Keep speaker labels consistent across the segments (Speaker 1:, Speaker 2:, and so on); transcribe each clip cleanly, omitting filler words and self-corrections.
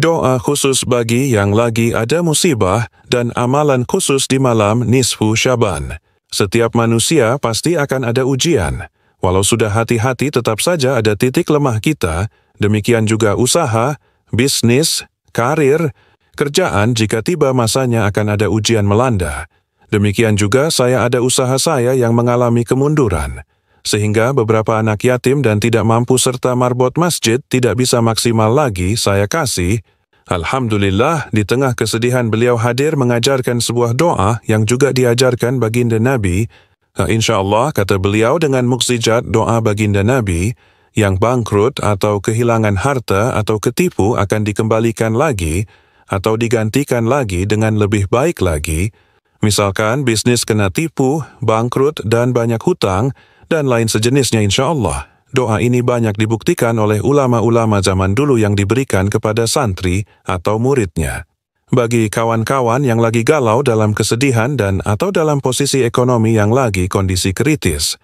Speaker 1: Doa khusus bagi yang lagi ada musibah dan amalan khusus di malam nisfu Syaban. Setiap manusia pasti akan ada ujian. Walau sudah hati-hati, tetap saja ada titik lemah kita. Demikian juga usaha, bisnis, karir, kerjaan jika tiba masanya akan ada ujian melanda. Demikian juga saya ada usaha saya yang mengalami kemunduran. Sehingga beberapa anak yatim dan tidak mampu serta marbot masjid tidak bisa maksimal lagi saya kasih. Alhamdulillah, di tengah kesedihan beliau hadir mengajarkan sebuah doa yang juga diajarkan baginda Nabi. InsyaAllah, kata beliau, dengan mukjizat doa baginda Nabi, yang bangkrut atau kehilangan harta atau ketipu akan dikembalikan lagi atau digantikan lagi dengan lebih baik lagi. Misalkan bisnis kena tipu, bangkrut dan banyak hutang, dan lain sejenisnya insyaAllah. Doa ini banyak dibuktikan oleh ulama-ulama zaman dulu yang diberikan kepada santri atau muridnya. Bagi kawan-kawan yang lagi galau dalam kesedihan dan atau dalam posisi ekonomi yang lagi kondisi kritis,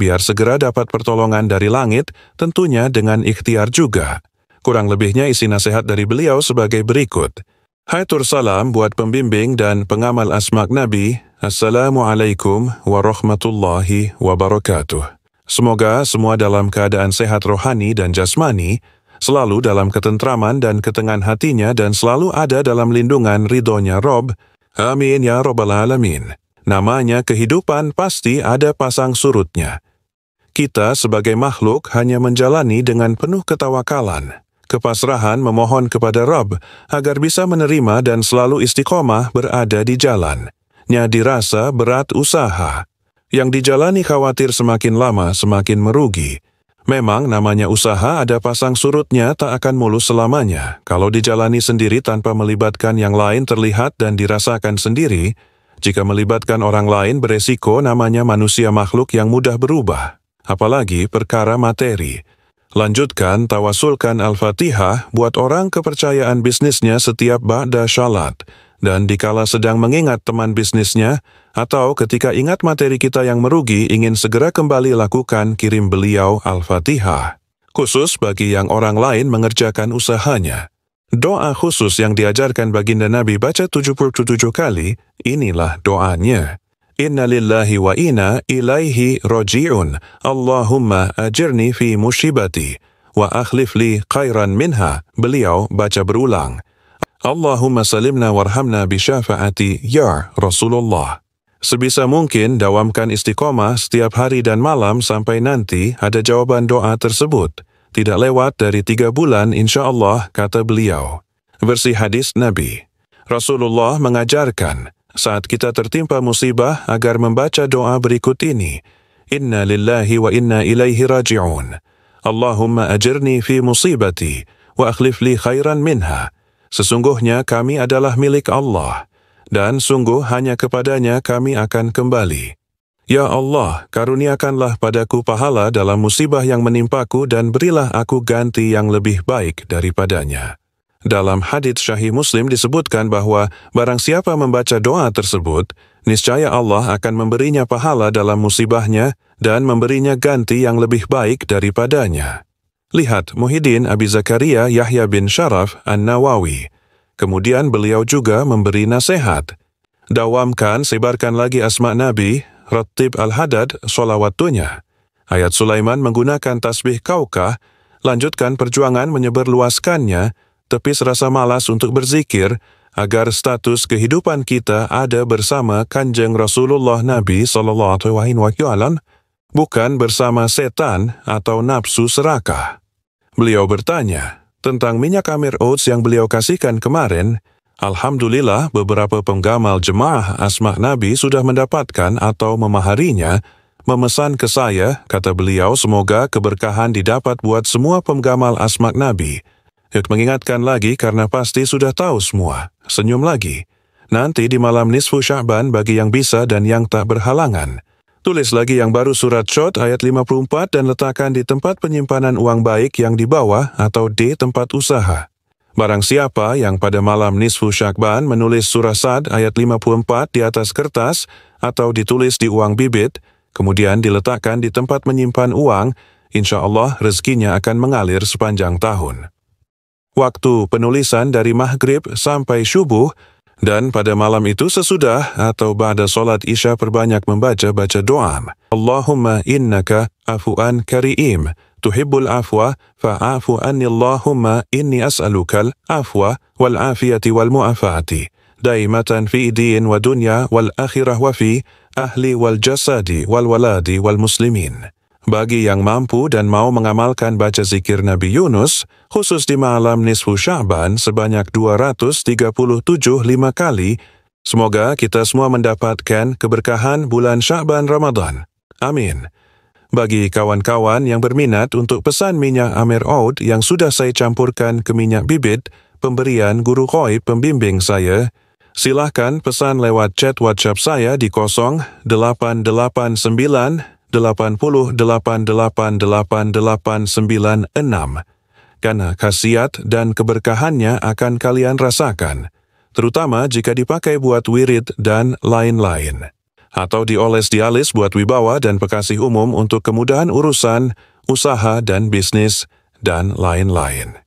Speaker 1: biar segera dapat pertolongan dari langit, tentunya dengan ikhtiar juga. Kurang lebihnya isi nasihat dari beliau sebagai berikut. Haitur salam buat pembimbing dan pengamal asma' Nabi. Assalamualaikum warahmatullahi wabarakatuh. Semoga semua dalam keadaan sehat rohani dan jasmani, selalu dalam ketentraman dan ketenangan hatinya dan selalu ada dalam lindungan ridhonya Rob. Amin ya Rabbal Alamin. Namanya kehidupan pasti ada pasang surutnya. Kita sebagai makhluk hanya menjalani dengan penuh ketawakalan, kepasrahan memohon kepada Rabb agar bisa menerima dan selalu istiqomah berada di jalan. Nya dirasa berat usaha. Yang dijalani khawatir semakin lama semakin merugi. Memang namanya usaha ada pasang surutnya tak akan mulus selamanya. Kalau dijalani sendiri tanpa melibatkan yang lain terlihat dan dirasakan sendiri. Jika melibatkan orang lain beresiko namanya manusia makhluk yang mudah berubah. Apalagi perkara materi. Lanjutkan tawasulkan Al-Fatihah buat orang kepercayaan bisnisnya setiap ba'da syalat. Dan dikala sedang mengingat teman bisnisnya, atau ketika ingat materi kita yang merugi ingin segera kembali lakukan kirim beliau Al-Fatihah. Khusus bagi yang orang lain mengerjakan usahanya. Doa khusus yang diajarkan baginda Nabi baca 77 kali, inilah doanya. Inna lillahi wa inna ilaihi roji'un. Allahumma ajirni fi musibati wa akhlif li khairan minha. Beliau baca berulang. Allahumma salimna warhamna bisyafaati ya Rasulullah. Sebisa mungkin dawamkan istiqomah setiap hari dan malam sampai nanti ada jawaban doa tersebut. Tidak lewat dari 3 bulan insyaAllah, kata beliau. Versi hadis Nabi. Rasulullah mengajarkan saat kita tertimpa musibah agar membaca doa berikut ini. Inna lillahi wa inna ilaihi raji'un. Allahumma ajirni fi musibati wa akhlif li khairan minha. Sesungguhnya kami adalah milik Allah, dan sungguh hanya kepadanya kami akan kembali. Ya Allah, karuniakanlah padaku pahala dalam musibah yang menimpaku dan berilah aku ganti yang lebih baik daripadanya. Dalam hadits Sahih Muslim disebutkan bahwa barang siapa membaca doa tersebut, niscaya Allah akan memberinya pahala dalam musibahnya dan memberinya ganti yang lebih baik daripadanya. Lihat Muhyiddin Abi Zakaria Yahya bin Sharaf An-Nawawi. Kemudian beliau juga memberi nasihat. Dawamkan, sebarkan lagi asma Nabi, Rattib al-Hadad, sholawatunya. Ayat Sulaiman menggunakan tasbih kaukah, lanjutkan perjuangan menyebarluaskannya, tepis rasa malas untuk berzikir, agar status kehidupan kita ada bersama Kanjeng Rasulullah Nabi SAW, bukan bersama setan atau nafsu serakah. Beliau bertanya tentang minyak Amir Oats yang beliau kasihkan kemarin. Alhamdulillah beberapa penggamal jemaah asma Nabi sudah mendapatkan atau memaharinya, memesan ke saya, kata beliau, semoga keberkahan didapat buat semua penggamal asma Nabi. Yuk mengingatkan lagi karena pasti sudah tahu semua. Senyum lagi. Nanti di malam nisfu Sya'ban bagi yang bisa dan yang tak berhalangan. Tulis lagi yang baru surat Syod ayat 54 dan letakkan di tempat penyimpanan uang baik yang di bawah atau di tempat usaha. Barang siapa yang pada malam nisfu Sya'ban menulis surah Sad ayat 54 di atas kertas atau ditulis di uang bibit, kemudian diletakkan di tempat menyimpan uang, insya Allah rezekinya akan mengalir sepanjang tahun. waktu penulisan dari maghrib sampai syubuh, dan pada malam itu sesudah atau ba'da solat isya perbanyak membaca doa. Allahumma innaka afu'an karim, tuhibbul afwa, fa'afu anni Allahumma inni as'alukal afwa wal afiyati wal mu'afati, daimatan fi din wa dunya wal akhirah wa fi ahli wal jasadi wal waladi wal muslimin. Bagi yang mampu dan mau mengamalkan baca zikir Nabi Yunus, khusus di malam nisfu Sya'ban sebanyak 237 5 kali, semoga kita semua mendapatkan keberkahan bulan Sya'ban Ramadan. Amin. Bagi kawan-kawan yang berminat untuk pesan minyak Amir Oud yang sudah saya campurkan ke minyak bibit, pemberian Guru Ghaib pembimbing saya, silahkan pesan lewat chat WhatsApp saya di 0889 80888896, karena khasiat dan keberkahannya akan kalian rasakan, terutama jika dipakai buat wirid dan lain-lain, atau dioles di alis buat wibawa dan pekasih umum untuk kemudahan urusan, usaha dan bisnis, dan lain-lain.